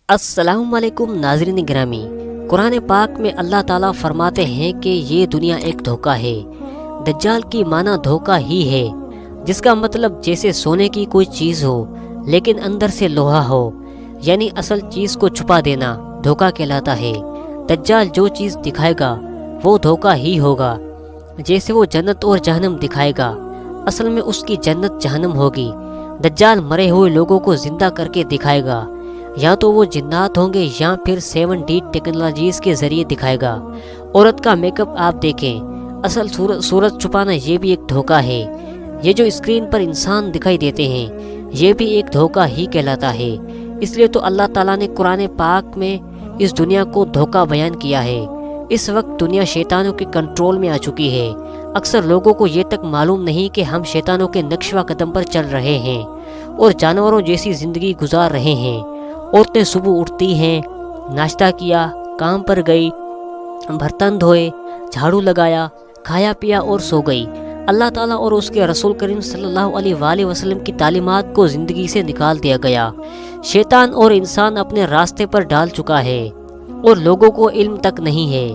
السلام علیکم ناظرین گرامی، قرآن پاک میں اللہ تعالیٰ فرماتے ہیں کہ یہ دنیا ایک دھوکہ ہے۔ دجال کی معنی دھوکہ ہی ہے، جس کا مطلب جیسے سونے کی کوئی چیز ہو لیکن اندر سے لوہا ہو، یعنی اصل چیز کو چھپا دینا دھوکہ کہلاتا ہے۔ دجال جو چیز دکھائے گا وہ دھوکہ ہی ہوگا۔ جیسے وہ جنت اور جہنم دکھائے گا، اصل میں اس کی جنت جہنم ہوگی۔ دجال مرے ہوئے لوگوں کو زندہ کر کے دکھائے گا، یا تو وہ جنات ہوں گے یا پھر 7D ٹیکنالوجیز کے ذریعے دکھائے گا۔ عورت کا میک اپ آپ دیکھیں، اصل صورت چھپانا یہ بھی ایک دھوکہ ہے۔ یہ جو اسکرین پر انسان دکھائی دیتے ہیں، یہ بھی ایک دھوکہ ہی کہلاتا ہے۔ اس لیے تو اللہ تعالیٰ نے قرآن پاک میں اس دنیا کو دھوکہ بیان کیا ہے۔ اس وقت دنیا شیطانوں کے کنٹرول میں آ چکی ہے۔ اکثر لوگوں کو یہ تک معلوم نہیں کہ ہم شیطانوں کے نقش و قدم پر چل رہے ہیں اور جانوروں جیسی زندگی گزار رہے ہیں۔ عورتیں صبح اٹھتی ہیں، ناشتہ کیا، کام پر گئی، برتن دھوئے، جھاڑو لگایا، کھایا پیا اور سو گئی۔ اللہ تعالیٰ اور اس کے رسول کریم صلی اللہ علیہ وآلہ وسلم کی تعلیمات کو زندگی سے نکال دیا گیا۔ شیطان اور انسان اپنے راستے پر ڈال چکا ہے اور لوگوں کو علم تک نہیں ہے۔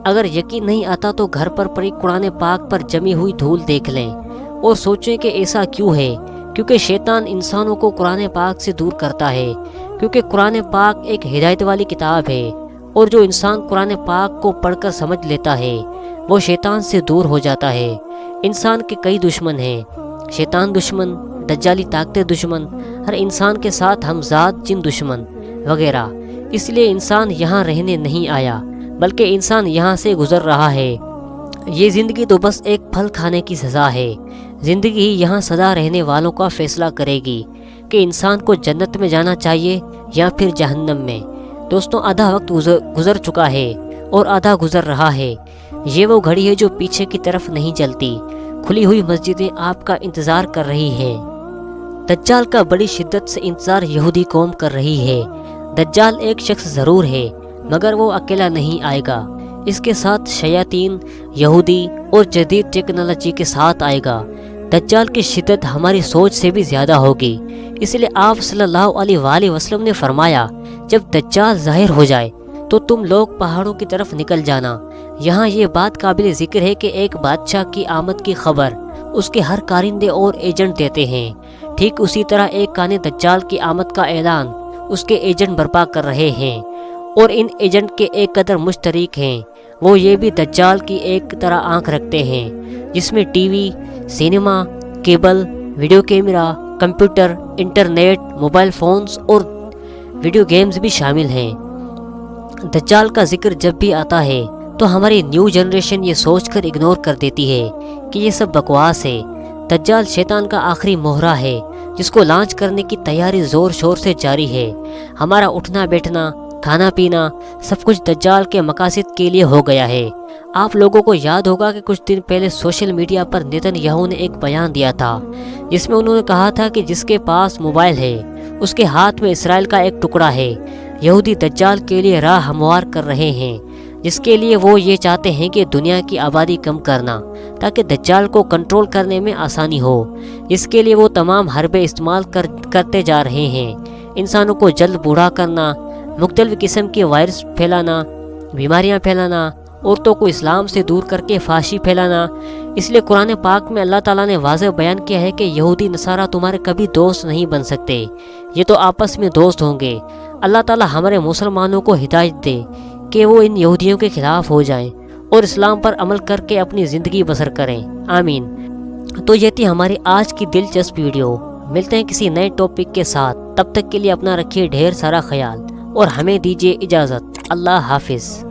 اگر یقین نہیں آتا تو گھر پر پڑی قرآن پاک پر جمی ہوئی دھول دیکھ لیں اور سوچیں کہ ایسا کیوں ہے۔ کیونکہ شیطان انسانوں کو قرآن پاک سے دور کرتا ہے، کیونکہ قرآن پاک ایک ہدایت والی کتاب ہے، اور جو انسان قرآن پاک کو پڑھ کر سمجھ لیتا ہے وہ شیطان سے دور ہو جاتا ہے۔ انسان کے کئی دشمن ہیں، شیطان دشمن، دجالی طاقتیں دشمن، ہر انسان کے ساتھ ہمزاد جن دشمن وغیرہ۔ اس لیے انسان یہاں رہنے نہیں آیا، بلکہ انسان یہاں سے گزر رہا ہے۔ یہ زندگی تو بس ایک پھل کھانے کی سزا ہے۔ زندگی ہی یہاں سدا رہنے والوں کا فیصلہ کرے گی کہ انسان کو جنت میں جانا چاہیے یا پھر جہنم میں۔ دوستوں، آدھا وقت گزر چکا ہے اور آدھا گزر رہا ہے۔ یہ وہ گھڑی ہے جو پیچھے کی طرف نہیں چلتی۔ کھلی ہوئی مسجدیں آپ کا انتظار کر رہی ہیں۔ دجال کا بڑی شدت سے انتظار یہودی قوم کر رہی ہے۔ دجال ایک شخص ضرور ہے، مگر وہ اکیلا نہیں آئے گا۔ اس کے ساتھ شیاطین، یہودی اور جدید ٹیکنالوجی کے ساتھ آئے گا۔ دجال کی شدت ہماری سوچ سے بھی زیادہ ہوگی۔ اس لیے آپ صلی اللہ علیہ وآلہ وسلم نے فرمایا، جب دجال ظاہر ہو جائے تو تم لوگ پہاڑوں کی طرف نکل جانا۔ یہاں یہ بات قابل ذکر ہے کہ ایک بادشاہ کی آمد کی خبر اس کے ہر کارندے اور ایجنٹ دیتے ہیں، ٹھیک اسی طرح ایک کان دجال کی آمد کا اعلان اس کے ایجنٹ برپا کر رہے ہیں، اور ان ایجنٹ کے ایک قدر مشترک ہیں۔ وہ یہ بھی دجال کی ایک طرح آنکھ رکھتے ہیں، جس میں T V, cinema, cable, video camera, computer, internet, mobile phones اور ویڈیو گیمز بھی شامل ہیں۔ دجال کا ذکر جب بھی آتا ہے تو ہماری نیو جنریشن یہ سوچ کر اگنور کر دیتی ہے کہ یہ سب بکواس ہے۔ دجال شیطان کا آخری مہرہ ہے، جس کو لانچ کرنے کی تیاری زور شور سے جاری ہے۔ ہمارا اٹھنا بیٹھنا، کھانا پینا، سب کچھ دجال کے مقاصد کے لیے ہو گیا ہے۔ آپ لوگوں کو یاد ہوگا کہ کچھ دن پہلے سوشل میڈیا پر نیتن یاہو نے ایک بیان دیا تھا، جس میں انہوں نے کہا تھا کہ جس کے پاس موبائل ہے اس کے ہاتھ میں اسرائیل کا ایک ٹکڑا ہے۔ یہودی دجال کے لیے راہ ہموار کر رہے ہیں، جس کے لیے وہ یہ چاہتے ہیں کہ دنیا کی آبادی کم کرنا تاکہ دجال کو کنٹرول کرنے میں آسانی ہو۔ اس کے لیے وہ تمام حربے استعمال کرتے جا رہے ہیں۔ انسانوں کو جلد بوڑھا کرنا، مختلف قسم کے وائرس پھیلانا، بیماریاں پھیلانا، عورتوں کو اسلام سے دور کر کے فحاشی پھیلانا۔ اس لیے قرآن پاک میں اللہ تعالیٰ نے واضح بیان کیا ہے کہ یہودی نصارہ تمہارے کبھی دوست نہیں بن سکتے، یہ تو آپس میں دوست ہوں گے۔ اللہ تعالیٰ ہمارے مسلمانوں کو ہدایت دے کہ وہ ان یہودیوں کے خلاف ہو جائیں اور اسلام پر عمل کر کے اپنی زندگی بسر کریں، آمین۔ تو یہ تھی ہماری آج کی دلچسپ ویڈیو۔ ملتے ہیں کسی نئے ٹاپک کے ساتھ، تب تک کے لیے اپنا رکھیے ڈھیر سارا خیال اور ہمیں دیجیے اجازت۔ اللہ حافظ۔